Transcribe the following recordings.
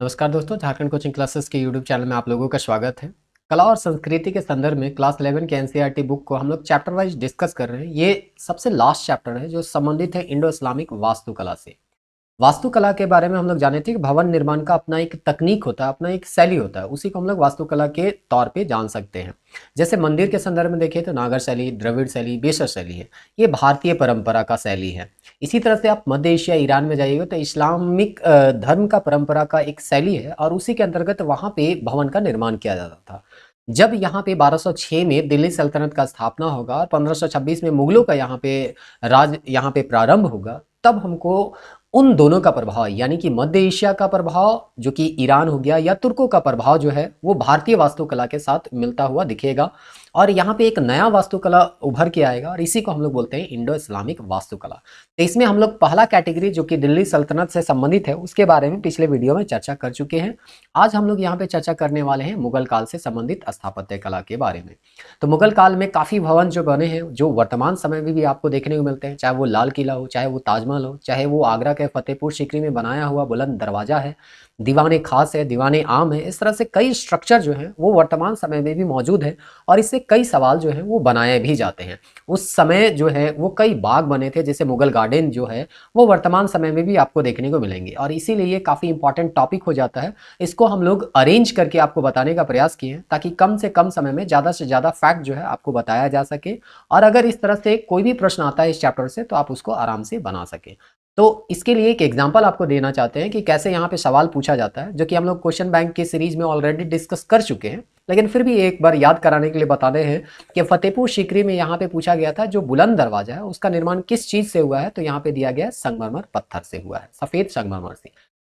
नमस्कार दोस्तों, Jharkhand coaching classes के यूट्यूब चैनल में आप लोगों का स्वागत है। कला और संस्कृति के संदर्भ में क्लास 11 के एनसीईआरटी बुक को हम लोग चैप्टर वाइज डिस्कस कर रहे हैं। ये सबसे लास्ट चैप्टर है जो संबंधित है इंडो इस्लामिक वास्तुकला से। वास्तुकला के बारे में हम लोग जाने थे कि भवन निर्माण का अपना एक तकनीक होता है, अपना एक शैली होता है, उसी को हम लोग वास्तुकला के तौर पे जान सकते हैं। जैसे मंदिर के संदर्भ में देखें तो नागर शैली, द्रविड़ शैली, बेसर शैली है। ये भारतीय परंपरा का शैली है। इसी तरह से आप मध्य एशिया ईरान में जाइएगा तो इस्लामिक धर्म का परंपरा का एक शैली है और उसी के अंतर्गत वहाँ पे भवन का निर्माण किया जाता था। जब यहाँ पे 1206 में दिल्ली सल्तनत का स्थापना होगा और 1526 में मुगलों का यहाँ पे राज यहाँ पे प्रारंभ होगा, तब हमको उन दोनों का प्रभाव यानी कि मध्य एशिया का प्रभाव जो कि ईरान हो गया या तुर्कों का प्रभाव जो है वो भारतीय वास्तुकला के साथ मिलता हुआ दिखेगा और यहाँ पे एक नया वास्तुकला उभर के आएगा और इसी को हम लोग बोलते हैं इंडो इस्लामिक वास्तुकला। तो इसमें हम लोग पहला कैटेगरी जो कि दिल्ली सल्तनत से संबंधित है उसके बारे में पिछले वीडियो में चर्चा कर चुके हैं। आज हम लोग यहाँ पे चर्चा करने वाले हैं मुगल काल से संबंधित स्थापत्य कला के बारे में। तो मुगल काल में काफ़ी भवन जो बने हैं जो वर्तमान समय में भी आपको देखने को मिलते हैं, चाहे वो लाल किला हो, चाहे वो ताजमहल हो, चाहे वो आगरा के फतेहपुर सीकरी में बनाया हुआ बुलंद दरवाजा है, दीवाने खास है, दीवाने आम है। इस तरह से कई स्ट्रक्चर जो हैं वो वर्तमान समय में भी मौजूद है और इससे कई सवाल जो हैं वो बनाए भी जाते हैं। उस समय जो है वो कई बाग बने थे, जैसे मुगल गार्डन जो है वो वर्तमान समय में भी आपको देखने को मिलेंगे और इसीलिए ये काफ़ी इंपॉर्टेंट टॉपिक हो जाता है। इसको हम लोग अरेंज करके आपको बताने का प्रयास किए हैं ताकि कम से कम समय में ज़्यादा से ज़्यादा फैक्ट जो है आपको बताया जा सके और अगर इस तरह से कोई भी प्रश्न आता है इस चैप्टर से तो आप उसको आराम से बना सकें। तो इसके लिए एक एग्जांपल आपको देना चाहते हैं कि कैसे यहाँ पे सवाल पूछा जाता है, जो कि हम लोग क्वेश्चन बैंक के सीरीज में ऑलरेडी डिस्कस कर चुके हैं, लेकिन फिर भी एक बार याद कराने के लिए बता रहे हैं कि फतेहपुर सीकरी में यहाँ पे पूछा गया था जो बुलंद दरवाजा है उसका निर्माण किस चीज से हुआ है, तो यहाँ पे दिया गया है संगमरमर पत्थर से हुआ है, सफेद संगमरमर से।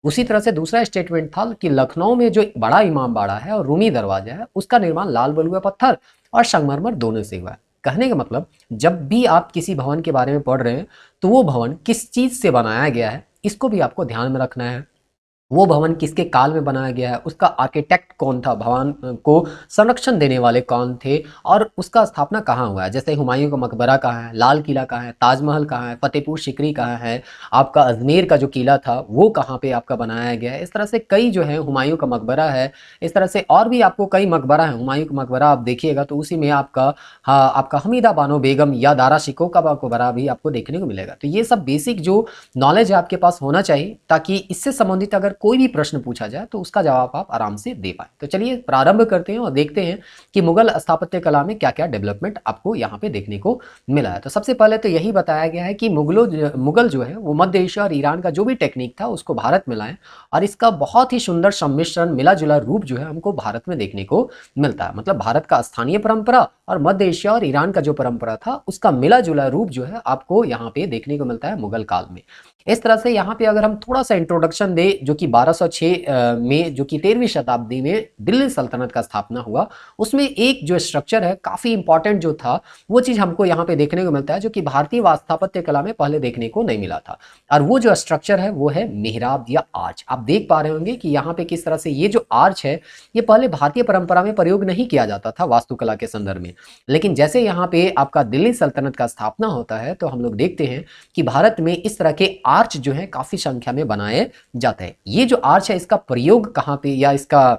उसी तरह से दूसरा स्टेटमेंट था कि लखनऊ में जो बड़ा इमाम बाड़ा है और रूमी दरवाजा है उसका निर्माण लाल बलुआ पत्थर और संगमरमर दोनों से हुआ है। कहने का मतलब जब भी आप किसी भवन के बारे में पढ़ रहे हैं तो वो भवन किस चीज से बनाया गया है इसको भी आपको ध्यान में रखना है। वो भवन किसके काल में बनाया गया है, उसका आर्किटेक्ट कौन था, भवन को संरक्षण देने वाले कौन थे और उसका स्थापना कहाँ हुआ है। जैसे हुमायूं का मकबरा कहाँ है, लाल किला कहाँ है, ताजमहल कहाँ है, फतेहपुर सीकरी कहाँ है, आपका अजमेर का जो किला था वो कहाँ पे आपका बनाया गया है। इस तरह से कई जो है, हुमायूं का मकबरा है, इस तरह से और भी आपको कई मकबरा है। हुमायूं का मकबरा आप देखिएगा तो उसी में आपका हाँ आपका हमीदा बानो बेगम या दारा शिकोह का मकबरा भी आपको देखने को मिलेगा। तो ये सब बेसिक जो नॉलेज है आपके पास होना चाहिए ताकि इससे संबंधित अगर कोई भी प्रश्न पूछा जाए तो उसका जवाब आप आराम से दे पाए। तो चलिए प्रारंभ करते हैं और देखते हैं कि मुगल स्थापत्य कला में क्या क्या डेवलपमेंट आपको यहाँ पे देखने को मिला है। तो सबसे पहले तो यही बताया गया है कि मुगल जो है वो मध्य एशिया और ईरान का जो भी टेक्निक था उसको भारत में लाए और इसका बहुत ही सुंदर सम्मिश्रण मिला जुला रूप जो है हमको भारत में देखने को मिलता है। मतलब भारत का स्थानीय परंपरा और मध्य एशिया और ईरान का जो परंपरा था उसका मिला जुला रूप जो है आपको यहाँ पे देखने को मिलता है मुगल काल में। इस तरह से यहाँ पे अगर हम थोड़ा सा इंट्रोडक्शन दे जो कि 1206 में जो कि 13वीं शताब्दी में दिल्ली सल्तनत का स्थापना हुआ, उसमें एक जो स्ट्रक्चर है काफ़ी इंपॉर्टेंट जो था वो चीज़ हमको यहाँ पे देखने को मिलता है जो कि भारतीय स्थापत्य कला में पहले देखने को नहीं मिला था। और वो जो स्ट्रक्चर है वो है मेहराब या आर्च। आप देख पा रहे होंगे कि यहाँ पे किस तरह से ये जो आर्च है ये पहले भारतीय परंपरा में प्रयोग नहीं किया जाता था वास्तुकला के संदर्भ में, लेकिन जैसे यहाँ पे आपका दिल्ली सल्तनत का स्थापना होता है तो हम लोग देखते हैं कि भारत में इस तरह के आर्च जो है काफी संख्या में बनाए जाते हैं। ये जो आर्च है इसका प्रयोग कहाँ पे या इसका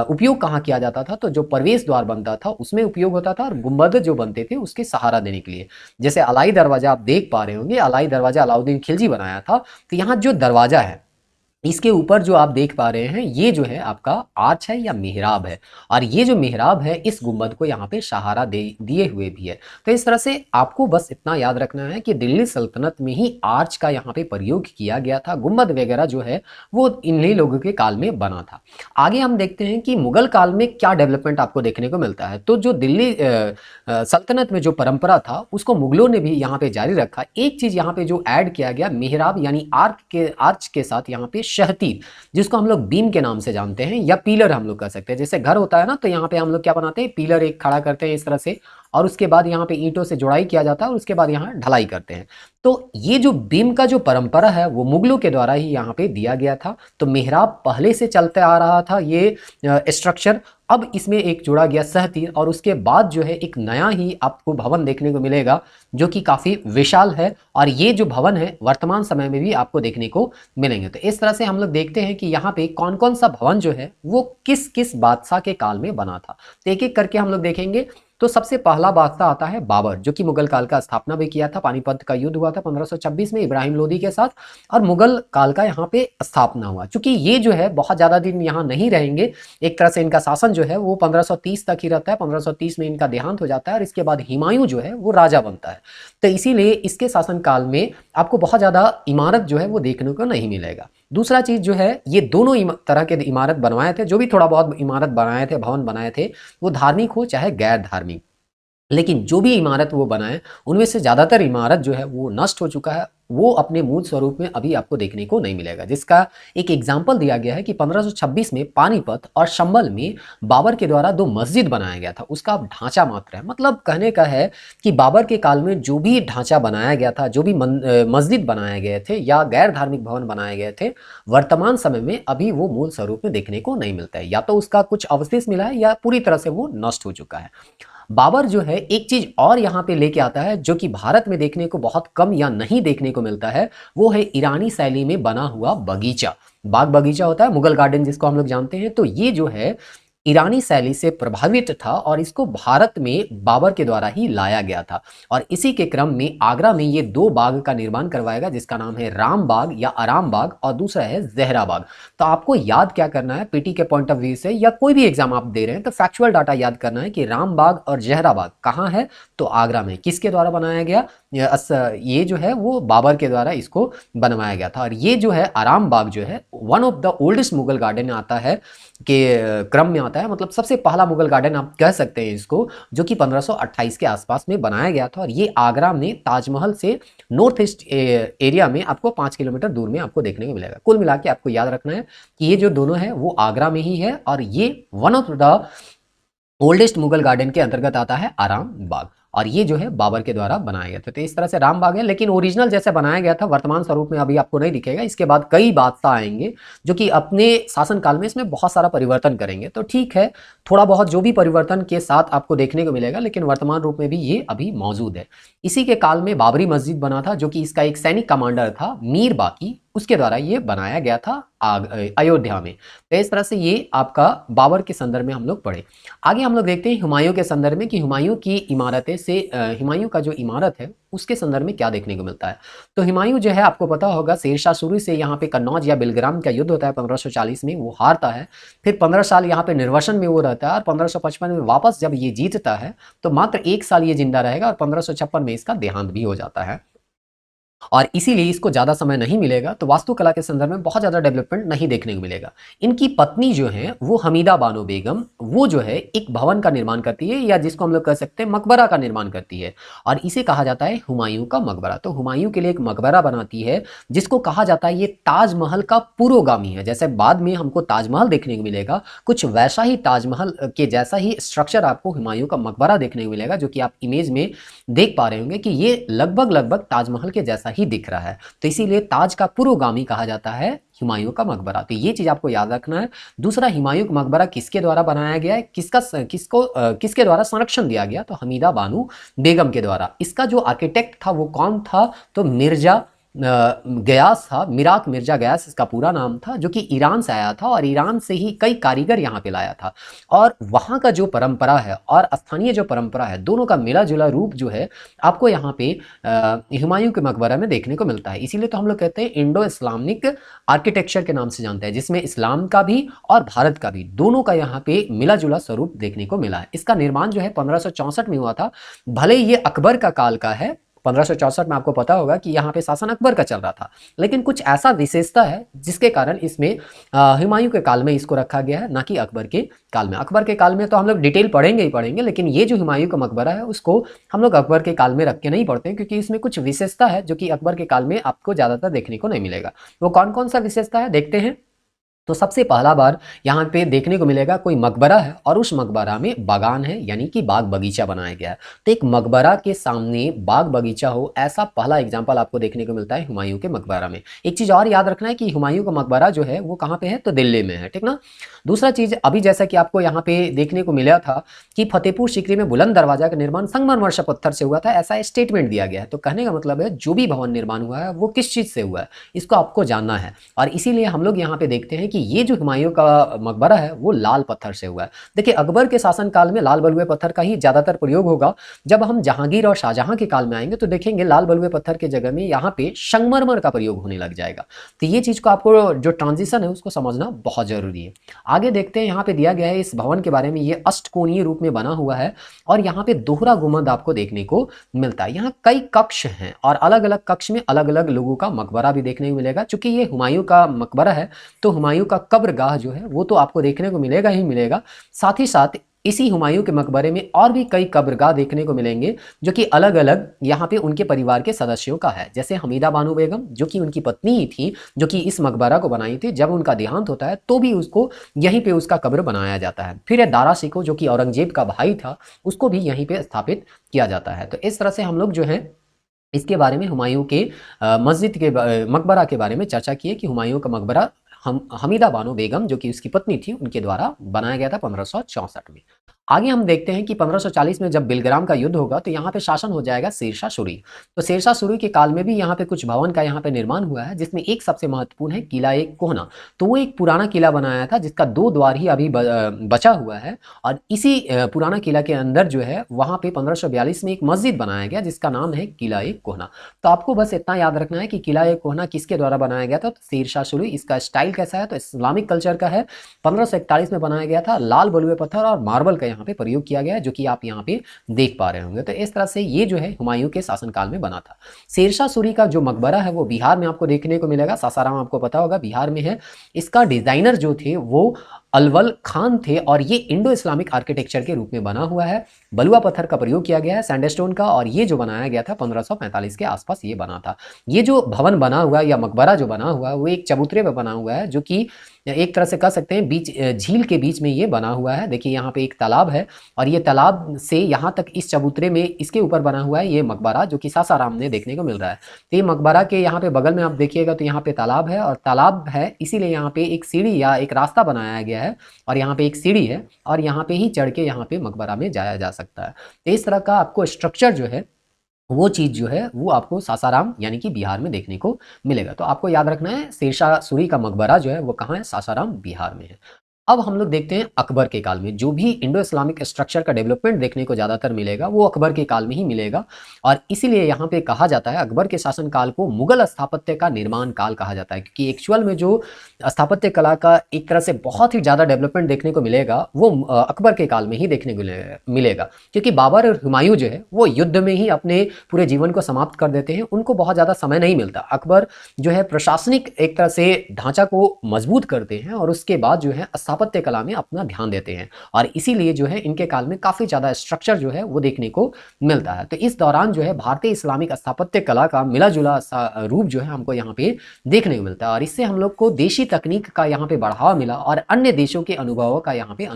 उपयोग कहाँ किया जाता था, तो जो प्रवेश द्वार बनता था उसमें उपयोग होता था और गुंबद जो बनते थे उसके सहारा देने के लिए। जैसे अलाई दरवाजा आप देख पा रहे होंगे, अलाई दरवाजा अलाउद्दीन खिलजी बनाया था। तो यहाँ जो दरवाजा है इसके ऊपर जो आप देख पा रहे हैं ये जो है आपका आर्च है या मेहराब है और ये जो मेहराब है इस गुंबद को यहाँ पे सहारा दिए हुए भी है। तो इस तरह से आपको बस इतना याद रखना है कि दिल्ली सल्तनत में ही आर्च का यहाँ पे प्रयोग किया गया था। गुंबद वगैरह जो है वो इन्हीं लोगों के काल में बना था। आगे हम देखते हैं कि मुगल काल में क्या डेवलपमेंट आपको देखने को मिलता है। तो जो दिल्ली सल्तनत में जो परंपरा था उसको मुगलों ने भी यहाँ पे जारी रखा। एक चीज यहाँ पे जो ऐड किया गया मेहराब यानी आर्च के साथ यहाँ पे शहतीर, जिसको हम लोग बीम के नाम से जानते हैं या पिलर हम लोग कह सकते हैं। जैसे घर होता है ना तो यहाँ पे हम लोग क्या बनाते हैं, पिलर एक खड़ा करते हैं इस तरह से और उसके बाद यहाँ पे ईंटों से जुड़ाई किया जाता है और उसके बाद यहाँ ढलाई करते हैं। तो ये जो बीम का जो परंपरा है वो मुगलों के द्वारा ही यहाँ पे दिया गया था। तो मेहराब पहले से चलते आ रहा था ये स्ट्रक्चर अब इसमें एक जोड़ा गया सहतीर और उसके बाद जो है एक नया ही आपको भवन देखने को मिलेगा जो कि काफ़ी विशाल है, और ये जो भवन है वर्तमान समय में भी आपको देखने को मिलेंगे। तो इस तरह से हम लोग देखते हैं कि यहाँ पे कौन कौन सा भवन जो है वो किस किस बादशाह के काल में बना था। तो एक एक करके हम लोग देखेंगे। तो सबसे पहला बादशाह आता है बाबर, जो कि मुगल काल का स्थापना भी किया था। पानीपत का युद्ध हुआ था 1526 में इब्राहिम लोदी के साथ, और मुगल काल का यहाँ पे स्थापना हुआ। चूंकि ये जो है बहुत ज़्यादा दिन यहाँ नहीं रहेंगे, एक तरह से इनका शासन जो है वो 1530 तक ही रहता है। 1530 में इनका देहांत हो जाता है और इसके बाद हुमायूं जो है वो राजा बनता है। तो इसीलिए इसके शासन काल में आपको बहुत ज़्यादा इमारत जो है वो देखने को नहीं मिलेगा। दूसरा चीज़ जो है, ये दोनों तरह के इमारत बनवाए थे, जो भी थोड़ा बहुत इमारत बनाए थे, भवन बनाए थे, वो धार्मिक हो चाहे गैर धार्मिक, लेकिन जो भी इमारत वो बनाए उनमें से ज़्यादातर इमारत जो है वो नष्ट हो चुका है, वो अपने मूल स्वरूप में अभी आपको देखने को नहीं मिलेगा। जिसका एक एग्जाम्पल दिया गया है कि 1526 में पानीपत और शंबल में बाबर के द्वारा 2 मस्जिद बनाया गया था, उसका ढांचा मात्र है। मतलब कहने का है कि बाबर के काल में जो भी ढांचा बनाया गया था, जो भी मस्जिद बनाए गए थे या गैर धार्मिक भवन बनाए गए थे, वर्तमान समय में अभी वो मूल स्वरूप में देखने को नहीं मिलता है। या तो उसका कुछ अवशेष मिला है या पूरी तरह से वो नष्ट हो चुका है। बाबर जो है एक चीज और यहाँ पे लेके आता है जो कि भारत में देखने को बहुत कम या नहीं देखने को मिलता है, वो है ईरानी शैली में बना हुआ बगीचा। बाग बगीचा होता है, मुगल गार्डन जिसको हम लोग जानते हैं। तो ये जो है ईरानी शैली से प्रभावित था और इसको भारत में बाबर के द्वारा ही लाया गया था। और इसी के क्रम में आगरा में ये 2 बाग का निर्माण करवाएगा, जिसका नाम है राम बाग या आराम बाग, और दूसरा है जहरा बाग। तो आपको याद क्या करना है पीटी के पॉइंट ऑफ व्यू से, या कोई भी एग्जाम आप दे रहे हैं तो फैक्चुअल डाटा याद करना है कि राम बाग और जहरा बाग कहाँ है, तो आगरा में। किसके द्वारा बनाया गया? ये जो है वो बाबर के द्वारा इसको बनवाया गया था। और ये जो है आराम बाग जो है one of the oldest Mughal garden आता है के क्रम में आता है। मतलब सबसे पहला मुगल गार्डन आप कह सकते हैं इसको, जो कि 1528 के आसपास में बनाया गया था। और ये आगरा में ताजमहल से नॉर्थ ईस्ट एरिया में आपको 5 किलोमीटर दूर में आपको देखने को मिलेगा। कुल मिला के आपको याद रखना है कि ये जो दोनों है वो आगरा में ही है, और ये one of the oldest Mughal garden के अंतर्गत आता है आराम बाग। और ये जो है बाबर के द्वारा बनाया गया था। तो इस तरह से राम बाग है, लेकिन ओरिजिनल जैसे बनाया गया था वर्तमान स्वरूप में अभी आपको नहीं दिखेगा। इसके बाद कई बादशाह आएंगे जो कि अपने शासन काल में इसमें बहुत सारा परिवर्तन करेंगे। तो ठीक है, थोड़ा बहुत जो भी परिवर्तन के साथ आपको देखने को मिलेगा, लेकिन वर्तमान रूप में भी ये अभी मौजूद है। इसी के काल में बाबरी मस्जिद बना था, जो कि इसका एक सैनिक कमांडर था मीर बाकी, उसके द्वारा ये बनाया गया था अयोध्या में। तो इस तरह से ये आपका बाबर के संदर्भ में हम लोग पढ़े। आगे हम लोग देखते हैं हुमायूं के संदर्भ में कि हुमायूं की इमारतें से हुमायूं का जो इमारत है उसके संदर्भ में क्या देखने को मिलता है। तो हुमायूं जो है आपको पता होगा, शेरशाह सूरी से यहाँ पे कन्नौज या बिलग्राम का युद्ध होता है 1540 में, वो हारता है। फिर 15 साल यहाँ पे निर्वासन में वो रहता है, और 1555 में वापस जब ये जीतता है तो मात्र 1 साल ये जिंदा रहेगा, और 1556 में इसका देहांत भी हो जाता है। और इसीलिए इसको ज़्यादा समय नहीं मिलेगा, तो वास्तुकला के संदर्भ में बहुत ज़्यादा डेवलपमेंट नहीं देखने को मिलेगा। इनकी पत्नी जो है वो हमीदा बानो बेगम, वो जो है एक भवन का निर्माण करती है, या जिसको हम लोग कह सकते हैं मकबरा का निर्माण करती है, और इसे कहा जाता है हुमायूं का मकबरा। तो हुमायूं के लिए एक मकबरा बनाती है जिसको कहा जाता है ये ताजमहल का पुरोगामी है। जैसे बाद में हमको ताजमहल देखने को मिलेगा, कुछ वैसा ही ताजमहल के जैसा ही स्ट्रक्चर आपको हुमायूं का मकबरा देखने को मिलेगा, जो कि आप इमेज में देख पा रहे होंगे कि ये लगभग लगभग ताजमहल के जैसा ही दिख रहा है। तो इसीलिए ताज का पुरोगामी कहा जाता है हुमायूं का मकबरा। तो ये चीज आपको याद रखना है। दूसरा, हुमायूं का मकबरा किसके द्वारा बनाया गया है, किसके द्वारा संरक्षण दिया गया, तो हमीदा बानो बेगम के द्वारा। इसका जो आर्किटेक्ट था वो कौन था, तो मिर्जा गयास था, मिराक मिर्जा गयास इसका पूरा नाम था, जो कि ईरान से आया था, और ईरान से ही कई कारीगर यहाँ पे लाया था। और वहाँ का जो परंपरा है और स्थानीय जो परंपरा है, दोनों का मिला जुला रूप जो है आपको यहाँ पे हुमायूं के मकबरा में देखने को मिलता है। इसीलिए तो हम लोग कहते हैं इंडो इस्लामिक आर्किटेक्चर के नाम से जानते हैं, जिसमें इस्लाम का भी और भारत का भी दोनों का यहाँ पे मिला जुला स्वरूप देखने को मिला है। इसका निर्माण जो है 1564 में हुआ था। भले ही ये अकबर का काल का है, 1564 में आपको पता होगा कि यहाँ पे शासन अकबर का चल रहा था, लेकिन कुछ ऐसा विशेषता है जिसके कारण इसमें हुमायूं के काल में इसको रखा गया है, ना कि अकबर के काल में। अकबर के काल में तो हम लोग डिटेल पढ़ेंगे ही पढ़ेंगे, लेकिन ये जो हुमायूं का मकबरा है उसको हम लोग अकबर के काल में रख के नहीं पढ़ते, क्योंकि इसमें कुछ विशेषता है जो कि अकबर के काल में आपको ज्यादातर देखने को नहीं मिलेगा। वो कौन कौन सा विशेषता है देखते हैं। तो सबसे पहला बार यहाँ पे देखने को मिलेगा कोई मकबरा है और उस मकबरा में बागान है, यानी कि बाग बगीचा बनाया गया है। तो एक मकबरा के सामने बाग बगीचा हो, ऐसा पहला एग्जाम्पल आपको देखने को मिलता है हुमायूं के मकबरा में। एक चीज़ और याद रखना है कि हुमायूं का मकबरा जो है वो कहाँ पे है, तो दिल्ली में है, ठीक ना। दूसरा चीज़, अभी जैसा कि आपको यहाँ पे देखने को मिला था कि फतेहपुर सीकरी में बुलंद दरवाजा का निर्माण संगमरमर से पत्थर से हुआ था, ऐसा स्टेटमेंट दिया गया है। तो कहने का मतलब है जो भी भवन निर्माण हुआ है वो किस चीज़ से हुआ है, इसको आपको जानना है। और इसीलिए हम लोग यहाँ पे देखते हैं कि ये जो हुमायूं का मकबरा है वो लाल पत्थर से हुआ है। देखिए, अकबर के शासनकाल में लाल बलुए पत्थर का ही ज़्यादातर प्रयोग होगा। जब हम जहांगीर और शाहजहां के काल में आएंगे तो देखेंगे लाल बलुए पत्थर के जगह में यहाँ पे संगमरमर का प्रयोग होने लग जाएगा। तो ये चीज़ को आपको, जो ट्रांजिशन है उसको समझना बहुत जरूरी है। आगे देखते हैं, यहाँ पे दिया गया है इस भवन के बारे में, ये अष्टकोणीय रूप में बना हुआ है और यहाँ पे दोहरा गुंबद आपको देखने को मिलता है। यहाँ कई कक्ष हैं और अलग अलग कक्ष में अलग अलग लोगों का मकबरा भी देखने को मिलेगा। चूंकि ये हुमायूं का मकबरा है तो हुमायूं का कब्रगाह जो है वो तो आपको देखने को मिलेगा ही मिलेगा। साथ ही साथ इसी हुमायूं के मकबरे में और भी कई कब्रगाह देखने को मिलेंगे जो कि अलग अलग यहाँ पे उनके परिवार के सदस्यों का है। जैसे हमीदा बानो बेगम जो कि उनकी पत्नी ही थी, जो कि इस मकबरा को बनाई थी, जब उनका देहांत होता है तो भी उसको यहीं पे उसका कब्र बनाया जाता है। फिर दारा सिको जो कि औरंगजेब का भाई था, उसको भी यहीं पे स्थापित किया जाता है। तो इस तरह से हम लोग जो है इसके बारे में हुमायूं के मस्जिद के मकबरा के बारे में चर्चा की है कि हुमायूं का मकबरा हम हमीदा बानो बेगम जो कि उसकी पत्नी थी उनके द्वारा बनाया गया था 1564 में। आगे हम देखते हैं कि 1540 में जब बिलग्राम का युद्ध होगा तो यहाँ पे शासन हो जाएगा शेरशाह सूरी। तो शेरशाह सूरी के काल में भी यहाँ पे कुछ भवन का यहाँ पे निर्माण हुआ है, जिसमें एक सबसे महत्वपूर्ण है किला एक कोहना। तो वो एक पुराना किला बनाया था जिसका 2 द्वार ही अभी बचा हुआ है। और इसी पुराना किला के अंदर जो है वहाँ पे 1542 में एक मस्जिद बनाया गया जिसका नाम है किला एक कोहना। तो आपको बस इतना याद रखना है कि किला एक कोहना किसके द्वारा बनाया गया था, तो शेरशाह सूरी। इसका स्टाइल कैसा है, तो इस्लामिक कल्चर का है। 1541 में बनाया गया था, लाल बलुए पत्थर और मार्बल का यहाँ पे प्रयोग किया गया है, जो कि आप यहाँ पे देख पा रहे होंगे। तो इस तरह से ये जो है हुमायूं के शासनकाल में बना था। शेरशाह सूरी का जो मकबरा है वो बिहार में आपको देखने को मिलेगा। सासाराम आपको पता होगा बिहार में है। इसका डिजाइनर जो थे वो अलवल खान थे और ये इंडो इस्लामिक आर्किटेक्चर के रूप में बना हुआ है। बलुआ पत्थर का प्रयोग किया गया है, सैंडस्टोन का, और ये जो बनाया गया था 1545 के आसपास ये बना था। ये जो भवन बना हुआ है या मकबरा जो बना हुआ है वो एक चबूतरे पर बना हुआ है, जो कि एक तरह से कह सकते हैं बीच झील के बीच में ये बना हुआ है। देखिए यहाँ पे एक तालाब है और ये तालाब से यहाँ तक इस चबूतरे में इसके ऊपर बना हुआ है ये मकबरा, जो कि सासाराम में देखने को मिल रहा है। तो ये मकबरा के यहाँ पे बगल में आप देखिएगा तो यहाँ पे तालाब है, और तालाब है इसीलिए यहाँ पे एक सीढ़ी या एक रास्ता बनाया गया है और यहाँ पे एक सीढ़ी है और यहाँ पे ही चढ़ के यहाँ पे मकबरा में जाया जा सकता है। तो इस तरह का आपको स्ट्रक्चर जो है वो चीज़ जो है वो आपको सासाराम यानी कि बिहार में देखने को मिलेगा। तो आपको याद रखना है शेरशाह सूरी का मकबरा जो है वो कहाँ है, सासाराम बिहार में है। अब हम लोग देखते हैं अकबर के काल में जो भी इंडो इस्लामिक स्ट्रक्चर का डेवलपमेंट देखने को ज़्यादातर मिलेगा वो अकबर के काल में ही मिलेगा। और इसीलिए यहाँ पे कहा जाता है अकबर के शासन काल को मुगल स्थापत्य का निर्माण काल कहा जाता है, क्योंकि एक्चुअल में जो स्थापत्य कला का एक तरह से बहुत ही ज़्यादा डेवलपमेंट देखने को मिलेगा वो अकबर के काल में ही देखने को मिलेगा। क्योंकि बाबर और हुमायूं जो है वो युद्ध में ही अपने पूरे जीवन को समाप्त कर देते हैं, उनको बहुत ज़्यादा समय नहीं मिलता। अकबर जो है प्रशासनिक एक तरह से ढांचा को मजबूत करते हैं और उसके बाद जो है स्थापत्य कला में अपना ध्यान देते हैं, और इसीलिए जो है इनके काल में काफ़ी ज़्यादा स्ट्रक्चर जो है वो देखने को मिलता है। तो इस दौरान जो है भारतीय इस्लामिक स्थापत्य कला का मिला जुला रूप जो है हमको यहाँ पे देखने को मिलता है, और इससे हम लोग को देशी तकनीक का यहाँ पे बढ़ावा मिला और अन्य देशों के अनुभवों का यहाँ पे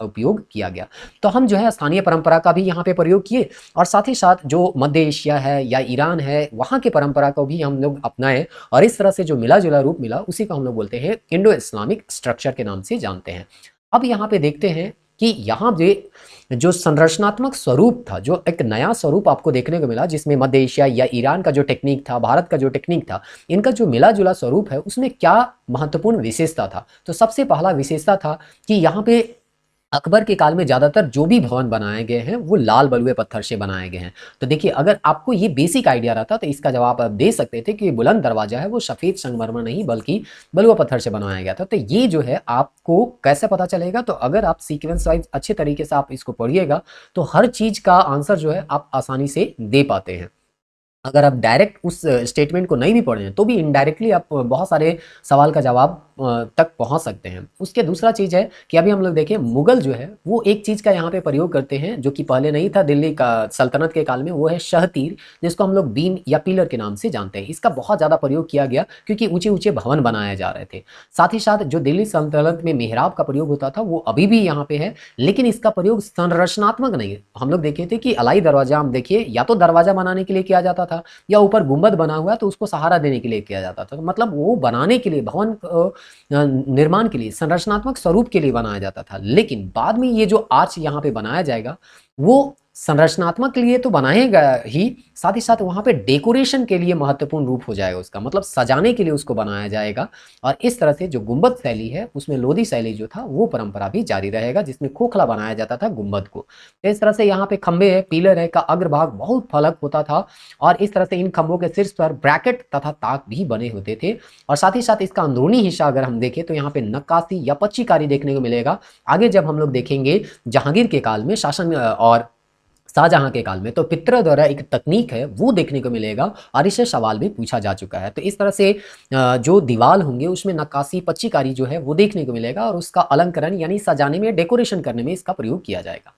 उपयोग किया गया। तो हम जो है स्थानीय परंपरा का भी यहाँ पे प्रयोग किए, और साथ ही साथ जो मध्य एशिया है या ईरान है वहाँ की परंपरा को भी हम लोग अपनाए, और इस तरह से जो मिला जुला रूप मिला उसी को हम लोग बोलते हैं इंडो इस्लामिक स्ट्रक्चर के नाम से जानते हैं। अब यहाँ पे देखते हैं कि यहाँ पे जो संरचनात्मक स्वरूप था, जो एक नया स्वरूप आपको देखने को मिला, जिसमें मध्य एशिया या ईरान का जो टेक्निक था, भारत का जो टेक्निक था, इनका जो मिला जुला स्वरूप है उसमें क्या महत्वपूर्ण विशेषता था। तो सबसे पहला विशेषता था कि यहाँ पे अकबर के काल में ज़्यादातर जो भी भवन बनाए गए हैं वो लाल बलुए पत्थर से बनाए गए हैं। तो देखिए अगर आपको ये बेसिक आइडिया रहता तो इसका जवाब आप दे सकते थे कि बुलंद दरवाजा है वो सफ़ेद संगमरमर नहीं बल्कि बलुआ पत्थर से बनाया गया था। तो ये जो है आपको कैसे पता चलेगा, तो अगर आप सीक्वेंस वाइज अच्छे तरीके से आप इसको पढ़िएगा तो हर चीज़ का आंसर जो है आप आसानी से दे पाते हैं। अगर आप डायरेक्ट उस स्टेटमेंट को नहीं भी पढ़े हैं तो भी इनडायरेक्टली आप बहुत सारे सवाल का जवाब तक पहुंच सकते हैं। उसके दूसरा चीज़ है कि अभी हम लोग देखें मुगल जो है वो एक चीज़ का यहाँ पे प्रयोग करते हैं जो कि पहले नहीं था दिल्ली का सल्तनत के काल में, वो है शहतीर, जिसको हम लोग बीम या पिलर के नाम से जानते हैं। इसका बहुत ज़्यादा प्रयोग किया गया क्योंकि ऊंचे ऊंचे भवन बनाए जा रहे थे। साथ ही साथ जो दिल्ली सल्तनत में मेहराब का प्रयोग होता था वो अभी भी यहाँ पे है, लेकिन इसका प्रयोग संरचनात्मक नहीं है। हम लोग देखे थे कि अलाई दरवाजा हम देखिए या तो दरवाजा बनाने के लिए किया जाता था या ऊपर गुंबद बना हुआ है तो उसको सहारा देने के लिए किया जाता था। तो मतलब वो बनाने के लिए भवन निर्माण के लिए संरचनात्मक स्वरूप के लिए बनाया जाता था। लेकिन बाद में ये जो आर्च यहाँ पे बनाया जाएगा वो संरचनात्मक के लिए तो बनाएगा ही, साथ ही साथ वहाँ पे डेकोरेशन के लिए महत्वपूर्ण रूप हो जाएगा उसका, मतलब सजाने के लिए उसको बनाया जाएगा। और इस तरह से जो गुंबद शैली है उसमें लोधी शैली जो था वो परंपरा भी जारी रहेगा, जिसमें खोखला बनाया जाता था गुंबद को। तो इस तरह से यहाँ पे खंबे है, पिलर है का अग्रभाग बहुत फलक होता था और इस तरह से इन खंभों के शीर्ष पर ब्रैकेट तथा ताक भी बने होते थे। और साथ ही साथ इसका अंदरूनी हिस्सा अगर हम देखें तो यहाँ पे नक्काशी या पच्चीकारी देखने को मिलेगा। आगे जब हम लोग देखेंगे जहांगीर के काल में शासन और शाहजहां के काल में, तो पितरों द्वारा एक तकनीक है वो देखने को मिलेगा और इससे सवाल भी पूछा जा चुका है। तो इस तरह से जो दीवार होंगे उसमें नक्काशी पच्चीकारी जो है वो देखने को मिलेगा और उसका अलंकरण यानी सजाने में, डेकोरेशन करने में इसका प्रयोग किया जाएगा।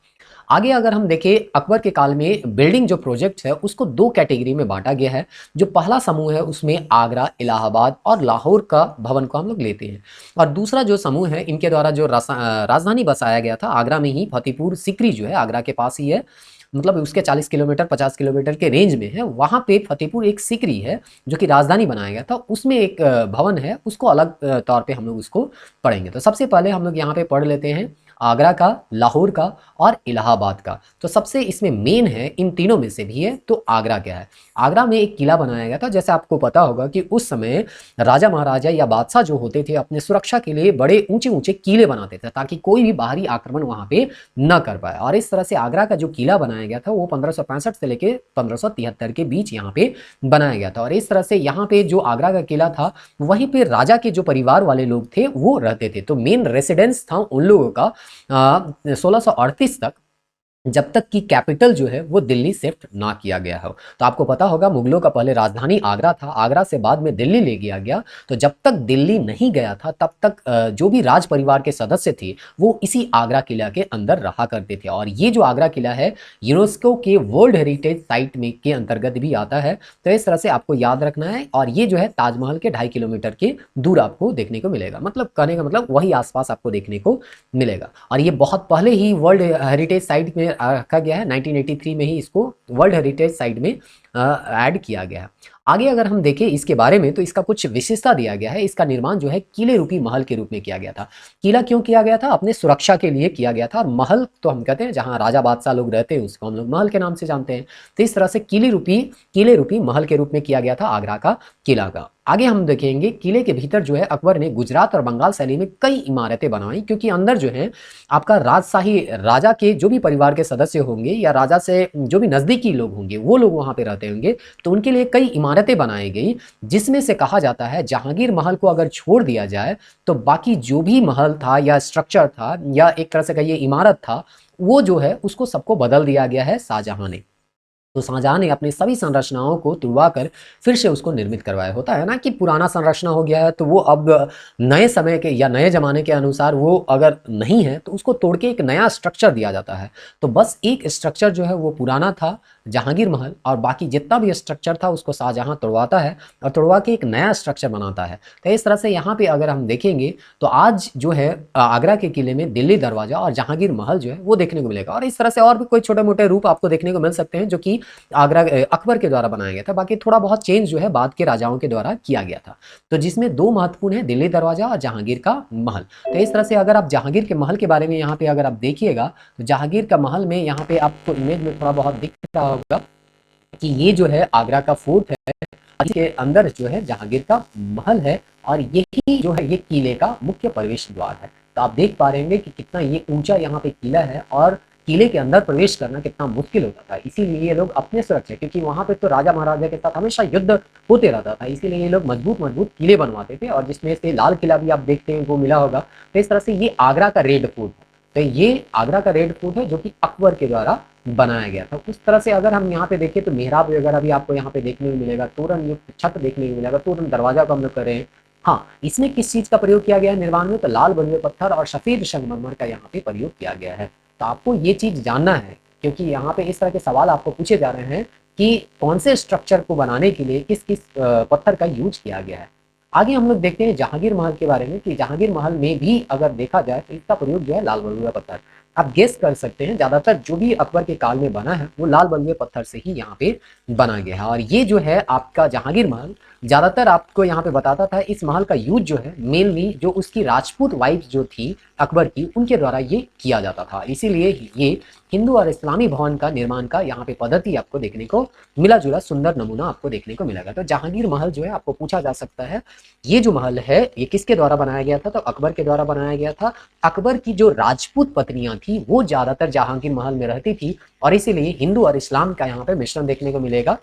आगे अगर हम देखें अकबर के काल में बिल्डिंग जो प्रोजेक्ट है उसको दो कैटेगरी में बांटा गया है। जो पहला समूह है उसमें आगरा, इलाहाबाद और लाहौर का भवन को हम लोग लेते हैं, और दूसरा जो समूह है इनके द्वारा जो राजधानी बसाया गया था आगरा में ही, फतेहपुर सीकरी जो है आगरा के पास ही है, मतलब उसके 40 किलोमीटर 50 किलोमीटर के रेंज में है। वहाँ पे फतेहपुर एक सीकरी है जो कि राजधानी बनाया गया था, उसमें एक भवन है, उसको अलग तौर पे हम लोग उसको पढ़ेंगे। तो सबसे पहले हम लोग यहाँ पे पढ़ लेते हैं आगरा का, लाहौर का और इलाहाबाद का। तो सबसे इसमें मेन है इन तीनों में से भी है तो आगरा क्या है। आगरा में एक किला बनाया गया था। जैसे आपको पता होगा कि उस समय राजा महाराजा या बादशाह जो होते थे अपने सुरक्षा के लिए बड़े ऊंचे ऊंचे किले बनाते थे ताकि कोई भी बाहरी आक्रमण वहां पे न कर पाए। और इस तरह से आगरा का जो किला बनाया गया था वो 1565 से लेकर 1573 के बीच यहाँ पे बनाया गया था। और इस तरह से यहाँ पे जो आगरा का किला था वहीं पे राजा के जो परिवार वाले लोग थे वो रहते थे। तो मेन रेसिडेंस था उन लोगों का 1638 तक, जब तक कि कैपिटल जो है वो दिल्ली शिफ्ट ना किया गया हो। तो आपको पता होगा मुगलों का पहले राजधानी आगरा था, आगरा से बाद में दिल्ली ले गया गया। तो जब तक दिल्ली नहीं गया था तब तक जो भी राज परिवार के सदस्य थे वो इसी आगरा किला के अंदर रहा करते थे। और ये जो आगरा किला है यूनेस्को के वर्ल्ड हेरिटेज साइट में के अंतर्गत भी आता है। तो इस तरह से आपको याद रखना है। और ये जो है ताजमहल के 2.5 किलोमीटर के दूर आपको देखने को मिलेगा, मतलब कहने का मतलब वही आसपास आपको देखने को मिलेगा। और ये बहुत पहले ही वर्ल्ड हेरिटेज साइट में रखा गया है, 1983 में ही इसको वर्ल्ड हेरिटेज साइट में ऐड किया गया है। आगे अगर हम देखें इसके बारे में तो इसका कुछ विशेषता दिया गया है। इसका निर्माण जो है किले रूपी महल के रूप में किया गया था। किला क्यों किया गया था? अपने सुरक्षा के लिए किया गया था। और महल तो हम कहते हैं जहां राजा बादशाह लोग रहते हैं उसको हम लोग महल के नाम से जानते हैं। तो इस तरह से किले रूपी महल के रूप में किया गया था आगरा का किला का। आगे हम देखेंगे किले के भीतर जो है अकबर ने गुजरात और बंगाल शैली में कई इमारतें बनवाई, क्योंकि अंदर जो है आपका राजशाही राजा के जो भी परिवार के सदस्य होंगे या राजा से जो भी नजदीकी लोग होंगे वो लोग वहां पे रहते होंगे, तो उनके लिए कई इमारतें बनाई गई। जिसमें से कहा जाता है जहांगीर महल को अगर छोड़ दिया जाए तो बाकी जो भी महल था या स्ट्रक्चर था या एक तरह से कहिए इमारत था वो जो है उसको सबको बदल दिया गया है शाहजहां ने। तो शाहजहां ने अपनी सभी संरचनाओं को तुड़वा कर फिर से उसको निर्मित करवाया। होता है ना कि पुराना संरचना हो गया है तो वो अब नए समय के या नए जमाने के अनुसार वो अगर नहीं है तो उसको तोड़ के एक नया स्ट्रक्चर दिया जाता है। तो बस एक स्ट्रक्चर जो है वो पुराना था जहांगीर महल, और बाकी जितना भी स्ट्रक्चर था उसको शाहजहां तोड़वाता है और तोड़वा के एक नया स्ट्रक्चर बनाता है। तो इस तरह से यहाँ पे अगर हम देखेंगे तो आज जो है आगरा के किले में दिल्ली दरवाजा और जहांगीर महल जो है वो देखने को मिलेगा। और इस तरह से और भी कोई छोटे मोटे रूप आपको देखने को मिल सकते हैं जो कि आगरा अकबर के द्वारा बनाया गया था। बाकी थोड़ा बहुत चेंज जो है बाद के राजाओं के द्वारा किया गया था। तो जिसमें दो महत्वपूर्ण है, दिल्ली दरवाजा और जहांगीर का महल। तो इस तरह से अगर आप जहांगीर के महल के बारे में यहाँ पे अगर आप देखिएगा तो जहांगीर का महल में यहाँ पे आपको इमेज में थोड़ा बहुत दिख रहा होगा कि ये जो है आगरा का फोर्ट है, इसके अंदर जो है जहांगीर का महल है और यही जो है ये किले का मुख्य प्रवेश द्वार है। तो आप देख पा रहे होंगे कि कितना ये ऊंचा यहाँ पे किला है और किले के अंदर प्रवेश करना कितना मुश्किल होता था। इसीलिए ये लोग अपने सुरक्षा, क्योंकि वहां पे तो राजा महाराजा के साथ हमेशा युद्ध होते रहता था, इसीलिए ये लोग मजबूत मजबूत किले बनवाते थे। और जिसमें से लाल किला भी आप देखते हैं वो मिला होगा। तो इस तरह से ये आगरा का रेड फोर्ट है। तो ये आगरा का रेड फोर्ट है जो कि अकबर के द्वारा बनाया गया था। उस तरह से अगर हम यहाँ पे देखें तो मेहराब वगैरह भी आपको यहाँ पे देखने को मिलेगा, तोरण युक्त छत देखने को मिलेगा, तोरण दरवाजा को हम लोग कर रहे हैं। हाँ, इसमें किस चीज का प्रयोग किया गया है निर्माण में, तो लाल बलुए पत्थर और सफेद संगमरमर का यहाँ पे प्रयोग किया गया है। तो आपको ये चीज जानना है, क्योंकि यहाँ पे इस तरह के सवाल आपको पूछे जा रहे हैं कि कौन से स्ट्रक्चर को बनाने के लिए किस किस पत्थर का यूज किया गया है। आगे हम लोग देखते हैं जहांगीर महल के बारे में, कि जहांगीर महल में भी अगर देखा जाए तो इसका प्रयोग जो है लाल बलुआ पत्थर। आप गेस कर सकते हैं, ज्यादातर जो भी अकबर के काल में बना है वो लाल बलुए पत्थर से ही यहाँ पे बना गया है। और ये जो है आपका जहांगीर महल ज्यादातर आपको यहाँ पे बताता था, इस महल का यूज जो है मेनली जो उसकी राजपूत वाइफ जो थी अकबर की, उनके द्वारा ये किया जाता था। इसीलिए ये हिंदू और इस्लामी भवन का निर्माण का यहाँ पे पद्धति आपको देखने को मिला जुला सुंदर नमूना आपको देखने को मिलेगा। तो जहांगीर महल जो है आपको पूछा जा सकता है, ये जो महल है ये किसके द्वारा बनाया गया था, तो अकबर के द्वारा बनाया गया था। अकबर की जो राजपूत पत्नियां थी वो ज्यादातर जहांगीर महल में रहती थी, और इसीलिए हिंदू और इस्लाम का यहाँ पे मिश्रण देखने को मिलेगा,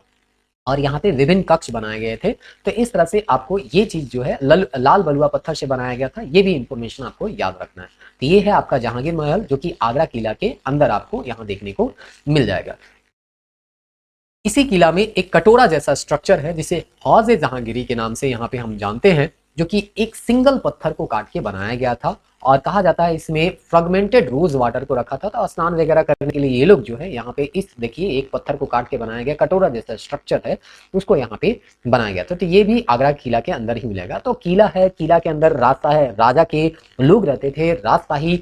और यहाँ पे विभिन्न कक्ष बनाए गए थे। तो इस तरह से आपको ये चीज जो है लाल बलुआ पत्थर से बनाया गया था, ये भी इंफॉर्मेशन आपको याद रखना है। तो ये है आपका जहांगीर महल, जो कि आगरा किला के अंदर आपको यहाँ देखने को मिल जाएगा। इसी किला में एक कटोरा जैसा स्ट्रक्चर है जिसे हौज ए जहांगीरी के नाम से यहाँ पे हम जानते हैं, जो कि एक सिंगल पत्थर को काट के बनाया गया था। और कहा जाता है इसमें फ्रेगमेंटेड रोज वाटर को रखा था, तो स्नान वगैरह करने के लिए ये लोग जो है यहाँ पे इस देखिए एक पत्थर को काट के बनाया गया कटोरा जैसा स्ट्रक्चर है, उसको यहाँ पे बनाया गया था। तो ये भी आगरा किला के अंदर ही मिलेगा। तो किला है, किला के अंदर रास्ता है, राजा के लोग रहते थे, रास्ता ही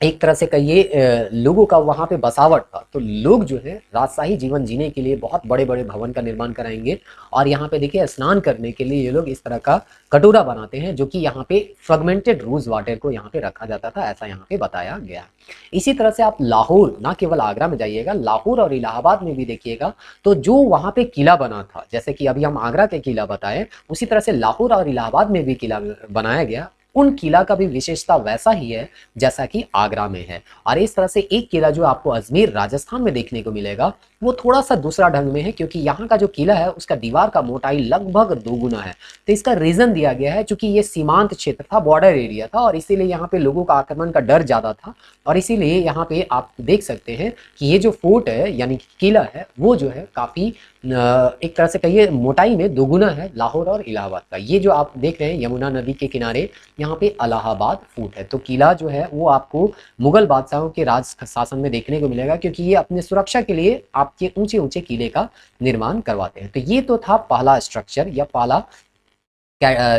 एक तरह से कहिए लोगों का वहां पे बसावट था। तो लोग जो है राजशाही जीवन जीने के लिए बहुत बड़े बड़े भवन का निर्माण कराएंगे, और यहाँ पे देखिए स्नान करने के लिए ये लोग इस तरह का कटोरा बनाते हैं, जो कि यहाँ पे फ्रेगमेंटेड रोज वाटर को यहाँ पे रखा जाता था, ऐसा यहाँ पे बताया गया। इसी तरह से आप लाहौर, ना केवल आगरा में जाइएगा, लाहौर और इलाहाबाद में भी देखिएगा, तो जो वहां पे किला बना था, जैसे कि अभी हम आगरा के किला बताए, उसी तरह से लाहौर और इलाहाबाद में भी किला बनाया गया। उन किला का भी विशेषता वैसा ही है जैसा कि आगरा में है। और इस तरह से एक किला जो आपको अजमेर राजस्थान में देखने को मिलेगा, वो थोड़ा सा दूसरा ढंग में है, क्योंकि यहाँ का जो किला है उसका दीवार का मोटाई लगभग 2 गुना है। तो इसका रीजन दिया गया है, चूंकि ये सीमांत क्षेत्र था, बॉर्डर एरिया था, और इसीलिए यहाँ पे लोगों का आक्रमण का डर ज्यादा था। और इसीलिए यहाँ पे आप देख सकते हैं कि ये जो फोर्ट है यानी किला है, वो जो है काफी एक तरह से कहिए मोटाई में 2 गुना है लाहौर और इलाहाबाद का। ये जो आप देख रहे हैं यमुना नदी के किनारे, यहाँ पे इलाहाबाद फोर्ट है। तो किला जो है वो आपको मुगल बादशाहों के राज शासन में देखने को मिलेगा, क्योंकि ये अपने सुरक्षा के लिए आपके ऊंचे ऊंचे किले का निर्माण करवाते हैं। तो ये तो था पहला स्ट्रक्चर या पहला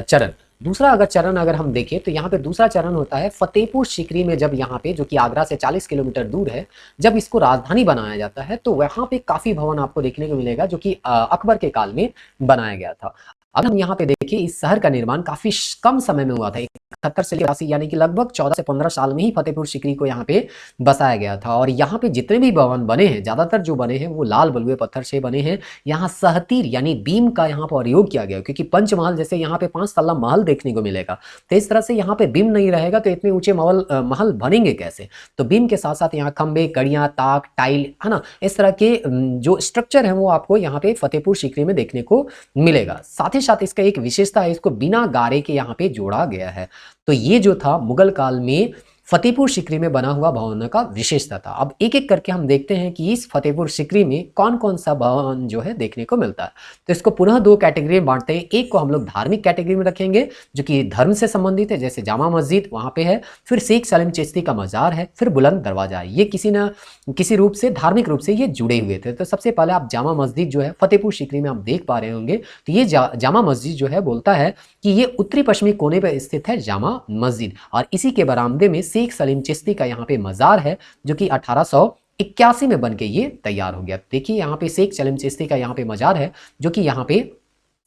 चरण। दूसरा अगर चरण अगर हम देखें, तो यहाँ पे दूसरा चरण होता है फतेहपुर सीकरी में, जब यहाँ पे जो कि आगरा से 40 किलोमीटर दूर है, जब इसको राजधानी बनाया जाता है, तो वहां पे काफी भवन आपको देखने को मिलेगा, जो कि अकबर के काल में बनाया गया था। अगर हम यहाँ पे देखिए, इस शहर का निर्माण काफी कम समय में हुआ था, 71 से 82 यानी कि लगभग 14 से 15 साल में ही फतेहपुर सीकरी को यहाँ पे बसाया गया था। और यहाँ पे जितने भी भवन बने हैं, ज्यादातर जो बने हैं वो लाल बलुए पत्थर से बने हैं। यहाँ सहतीर यानी बीम का यहाँ पर प्रयोग किया गया, क्योंकि पंचमहल जैसे यहाँ पे 5 तल्ला महल देखने को मिलेगा, तो इस तरह से यहाँ पे बीम नहीं रहेगा तो इतने ऊंचे महल बनेंगे कैसे। तो बीम के साथ साथ यहाँ खंबे, कड़ियां, ताक, टाइल, है ना, इस तरह के जो स्ट्रक्चर है वो आपको यहाँ पे फतेहपुर सीकरी में देखने को मिलेगा। साथ ही साथ इसका एक विशेषता है, इसको बिना गारे के यहाँ पे जोड़ा गया है। तो ये जो था मुगल काल में फतेहपुर सीकरी में बना हुआ भवन का विशेषता था। अब एक एक करके हम देखते हैं कि इस फतेहपुर सीकरी में कौन कौन सा भवन जो है देखने को मिलता है। तो इसको पुनः 2 कैटेगरी में बांटते हैं। एक को हम लोग धार्मिक कैटेगरी में रखेंगे, जो कि धर्म से संबंधित है, जैसे जामा मस्जिद वहां पे है, फिर शेख सलीम चिश्ती का मजार है, फिर बुलंद दरवाजा है। ये किसी न किसी रूप से धार्मिक रूप से ये जुड़े हुए थे। तो सबसे पहले आप जामा मस्जिद जो है फतेहपुर सीकरी में आप देख पा रहे होंगे, तो ये जामा मस्जिद जो है बोलता है कि ये उत्तरी पश्चिमी कोने पर स्थित है जामा मस्जिद, और इसी के बरामदे में शेख सलीम चिश्ती का यहाँ पे मजार है, जो कि 1881 में बन के ये तैयार हो गया। देखिए यहाँ पे शेख सलीम चिश्ती का यहाँ पे मजार है, जो कि यहाँ पे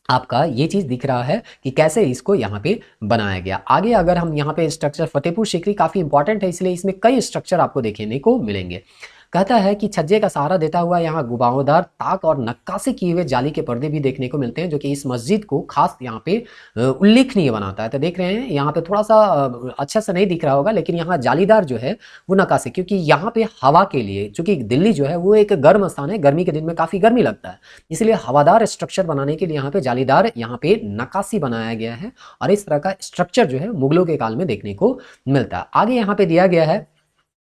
आपका ये चीज दिख रहा है कि कैसे इसको यहाँ पे बनाया गया। आगे अगर हम यहाँ पे स्ट्रक्चर, फतेहपुर सीकरी काफी इंपॉर्टेंट है, इसलिए इसमें कई स्ट्रक्चर आपको देखने को मिलेंगे। कहता है कि छज्जे का सहारा देता हुआ यहाँ गुबावदार ताक और नक्काशी किए हुए जाली के पर्दे भी देखने को मिलते हैं, जो कि इस मस्जिद को खास यहाँ पे उल्लेखनीय बनाता है। तो देख रहे हैं यहाँ पे थोड़ा सा अच्छा सा नहीं दिख रहा होगा, लेकिन यहाँ जालीदार जो है वो नक्काशी, क्योंकि यहाँ पे हवा के लिए, चूंकि दिल्ली जो है वो एक गर्म स्थान है, गर्मी के दिन में काफी गर्मी लगता है, इसलिए हवादार स्ट्रक्चर बनाने के लिए यहाँ पे जालीदार यहाँ पे नक्काशी बनाया गया है। और इस तरह का स्ट्रक्चर जो है मुगलों के काल में देखने को मिलता है। आगे यहाँ पे दिया गया है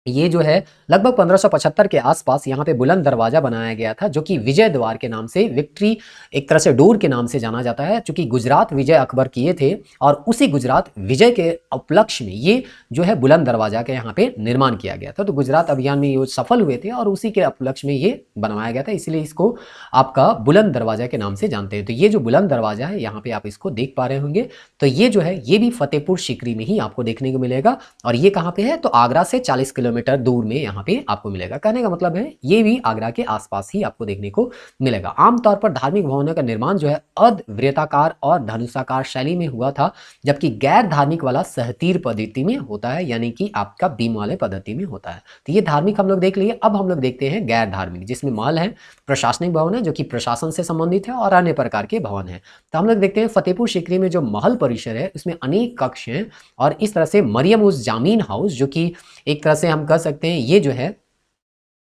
ये जो है लगभग 1575 के आसपास यहाँ पे बुलंद दरवाजा बनाया गया था, जो कि विजय द्वार के नाम से, विक्ट्री एक तरह से डोर के नाम से जाना जाता है, चूंकि गुजरात विजय अकबर किए थे और उसी गुजरात विजय के उपलक्ष्य में ये जो है बुलंद दरवाजा का यहाँ पे निर्माण किया गया था। तो गुजरात अभियान में ये सफल हुए थे और उसी के उपलक्ष्य में ये बनवाया गया था, इसलिए इसको आपका बुलंद दरवाजा के नाम से जानते हैं। तो ये जो बुलंद दरवाजा है यहाँ पे आप इसको देख पा रहे होंगे, तो ये जो है ये भी फतेहपुर सीकरी में ही आपको देखने को मिलेगा। और ये कहाँ पे है, तो आगरा से 40 किलोमीटर दूर में यहाँ पे आपको मिलेगा। कहने का मतलब है ये भी आगरा के आसपास ही आपको देखने को मिलेगा। आमतौर पर धार्मिक भवनों का निर्माण जो है अर्धवृत्ताकार और धनुषाकार शैली में हुआ था, जबकि गैर धार्मिक वाला सहतीर पद्धति में होता है, यानी कि आपका बीम वाले पद्धति में होता है। तो ये धार्मिक हम लोग देख लिए। अब हम लोग देखते हैं गैर धार्मिक, जिसमें महल है, प्रशासनिक भवन है जो कि प्रशासन से संबंधित है, और अन्य प्रकार के भवन है। तो हम लोग देखते हैं फतेहपुर सीकरी में जो महल परिसर है उसमें अनेक कक्ष हैं, और इस तरह से मरियम उज जामीन हाउस, जो कि एक तरह से हम कह सकते हैं ये जो है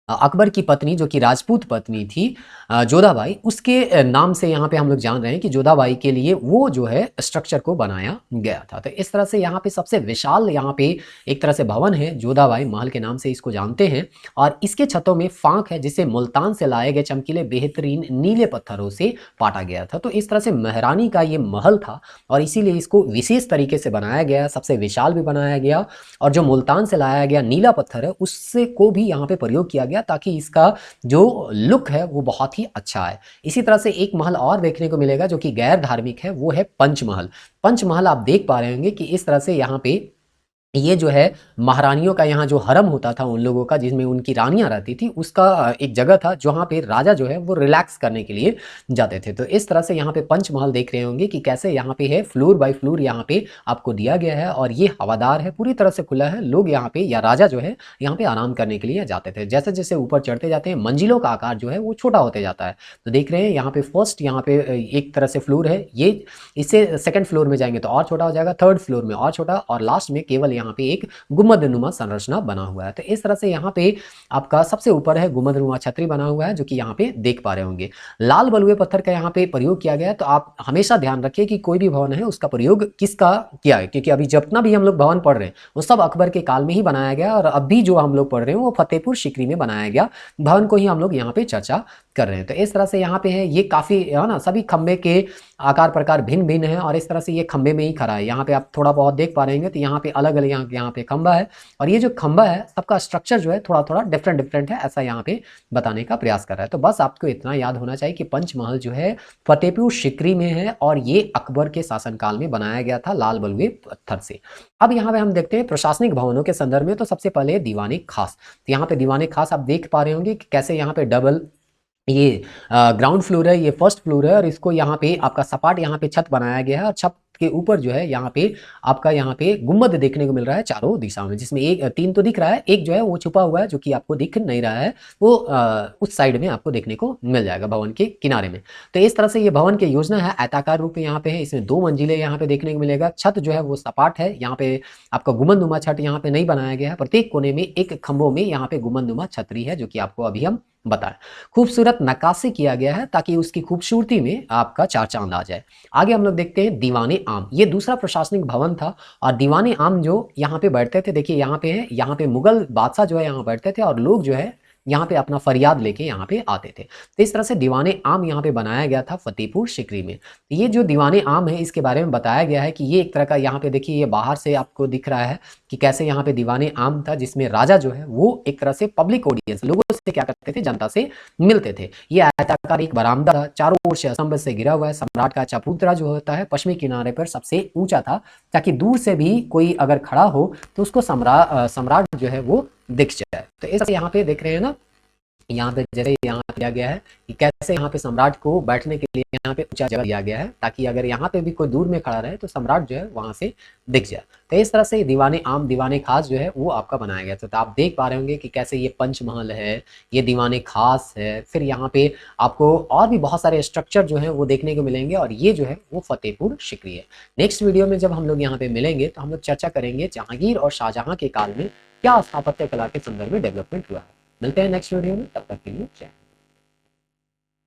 अकबर की पत्नी, जो कि राजपूत पत्नी थी जोधाबाई, उसके नाम से यहाँ पे हम लोग जान रहे हैं कि जोधाबाई के लिए वो जो है स्ट्रक्चर को बनाया गया था। तो इस तरह से यहाँ पे सबसे विशाल यहाँ पे एक तरह से भवन है, जोधाबाई महल के नाम से इसको जानते हैं। और इसके छतों में फांक है, जिसे मुल्तान से लाए गए चमकीले बेहतरीन नीले पत्थरों से पाटा गया था। तो इस तरह से महारानी का ये महल था और इसीलिए इसको विशेष तरीके से बनाया गया, सबसे विशाल भी बनाया गया। और जो मुल्तान से लाया गया नीला पत्थर है उससे को भी यहाँ पे प्रयोग किया गया, ताकि इसका जो लुक है वो बहुत ही अच्छा है। इसी तरह से एक महल और देखने को मिलेगा जो कि गैर धार्मिक है, वो है पंचमहल। पंचमहल आप देख पा रहे होंगे कि इस तरह से यहाँ पे ये जो है महारानियों का यहाँ जो हरम होता था उन लोगों का, जिसमें उनकी रानियां रहती थी, उसका एक जगह था जहाँ पे राजा जो है वो रिलैक्स करने के लिए जाते थे। तो इस तरह से यहाँ पे पंचमहल देख रहे होंगे कि कैसे यहाँ पे है, फ्लोर बाय फ्लोर यहाँ पे आपको दिया गया है, और ये हवादार है, पूरी तरह से खुला है। लोग यहाँ पे या राजा जो है यहाँ पे आराम करने के लिए जाते थे। जैसे जैसे ऊपर चढ़ते जाते हैं मंजिलों का आकार जो है वो छोटा होते जाता है। तो देख रहे हैं यहाँ पे फर्स्ट यहाँ पे एक तरह से फ्लोर है, ये इससे सेकंड फ्लोर में जाएंगे तो और छोटा हो जाएगा, थर्ड फ्लोर में और छोटा, और लास्ट में केवल यहाँ पे एक गुंबदनुमा संरचना बना हुआ है। तो इस तरह से यहाँ पे आपका सबसे ऊपर है गुंबदनुमा छतरी बना हुआ है, जो कि यहाँ पे देख पा रहे होंगे। लाल बलुए पत्थर का यहाँ पे प्रयोग किया गया है। तो आप हमेशा ध्यान रखिए कि कोई भी भवन है उसका प्रयोग किसका किया है, क्योंकि अभी जितना भी हम लोग भवन पढ़ रहे हैं वो सब अकबर के काल में ही बनाया गया, और अभी जो हम लोग पढ़ रहे हैं वो फतेहपुर सीकरी में बनाया गया भवन को ही हम लोग यहाँ पे चर्चा कर रहे हैं। तो इस तरह से यहाँ पे है, ये काफी है ना, सभी खंबे के आकार प्रकार भिन्न भिन्न है, और इस तरह से ये खंबे में ही खड़ा है। यहाँ पे आप थोड़ा बहुत देख पा रहे हैं, तो यहाँ पे अलग अलग यहाँ पे खंबा है, और ये जो खंबा है सबका स्ट्रक्चर जो है थोड़ा थोड़ा डिफरेंट डिफरेंट है, ऐसा यहाँ पे बताने का प्रयास कर रहा है। तो बस आपको इतना याद होना चाहिए कि पंचमहल जो है फतेहपुर सीकरी में है, और ये अकबर के शासनकाल में बनाया गया था लाल बलुए पत्थर से। अब यहाँ पे हम देखते हैं प्रशासनिक भवनों के संदर्भ में। तो सबसे पहले दीवाने खास, तो यहाँ पे दीवाने खास आप देख पा रहे होंगे कि कैसे यहाँ पे डबल ये ग्राउंड फ्लोर है, ये फर्स्ट फ्लोर है, और इसको यहाँ पे आपका सपाट यहाँ पे छत बनाया गया है, और छत के ऊपर जो है यहाँ पे आपका यहाँ पे गुंबद देखने को मिल रहा है चारों दिशाओं में, जिसमें एक तीन तो दिख रहा है, एक जो है वो छुपा हुआ है जो कि आपको दिख नहीं रहा है, वो उस साइड में आपको देखने को मिल जाएगा भवन के किनारे में। तो इस तरह से ये भवन की योजना है, आयताकार रूप में यहाँ पे है, इसमें 2 मंजिले यहाँ पे देखने को मिलेगा। छत जो है वो सपाट है, यहाँ पे आपका गुंबदनुमा छत यहाँ पे नहीं बनाया गया है, प्रत्येक कोने में एक खंभों में यहाँ पे गुंबदनुमा छतरी है, जो कि आपको अभी हम बताएं। खूबसूरत नक्काशी किया गया है ताकि उसकी खूबसूरती में आपका चार चांद आ जाए। आगे हम लोग देखते हैं दीवाने आम, ये दूसरा प्रशासनिक भवन था, और दीवाने आम जो यहाँ पे बैठते थे, देखिए यहाँ पे है, यहाँ पे मुगल बादशाह जो है यहाँ बैठते थे, और लोग जो है यहाँ पे अपना फरियाद लेके यहाँ पे आते थे। तो इस तरह से दीवाने आम यहाँ पे बनाया गया था फतेहपुर सीकरी में। तो ये जो दीवाने आम है इसके बारे में बताया गया है कि ये एक तरह का, यहाँ पे देखिए ये बाहर से आपको दिख रहा है कि कैसे यहाँ पे दीवाने आम था, जिसमें राजा जो है वो एक तरह से पब्लिक ऑडियंस, लोगों से क्या करते थे, जनता से मिलते थे। ये आयताकार एक बरामदा था, चारों ओर से स्तंभ से घिरा हुआ है। सम्राट का चबूतरा जो होता है पश्चिमी किनारे पर सबसे ऊंचा था, ताकि दूर से भी कोई अगर खड़ा हो तो उसको सम्राट जो है वो दिख जाए। तो इस यहाँ पे देख रहे हैं ना, यहाँ पे जैसे यहाँ दिया गया है कि कैसे यहाँ पे सम्राट को बैठने के लिए यहाँ पे ऊंचा जगह दिया गया है, ताकि अगर यहाँ पे भी कोई दूर में खड़ा रहे तो सम्राट जो है वहां से दिख जाए। तो इस तरह से दीवाने आम दीवाने खास जो है वो आपका बनाया गया था। तो आप देख पा रहे होंगे कि कैसे ये पंचमहल है, ये दीवाने खास है, फिर यहाँ पे आपको और भी बहुत सारे स्ट्रक्चर जो है वो देखने को मिलेंगे, और ये जो है वो फतेहपुर सीकरी है। नेक्स्ट वीडियो में जब हम लोग यहाँ पे मिलेंगे तो हम लोग चर्चा करेंगे जहांगीर और शाहजहां के काल में क्या स्थापत्य कला के संदर्भ में डेवलपमेंट हुआ है। मिलते हैं नेक्स्ट वीडियो में, तब तक के लिए जय।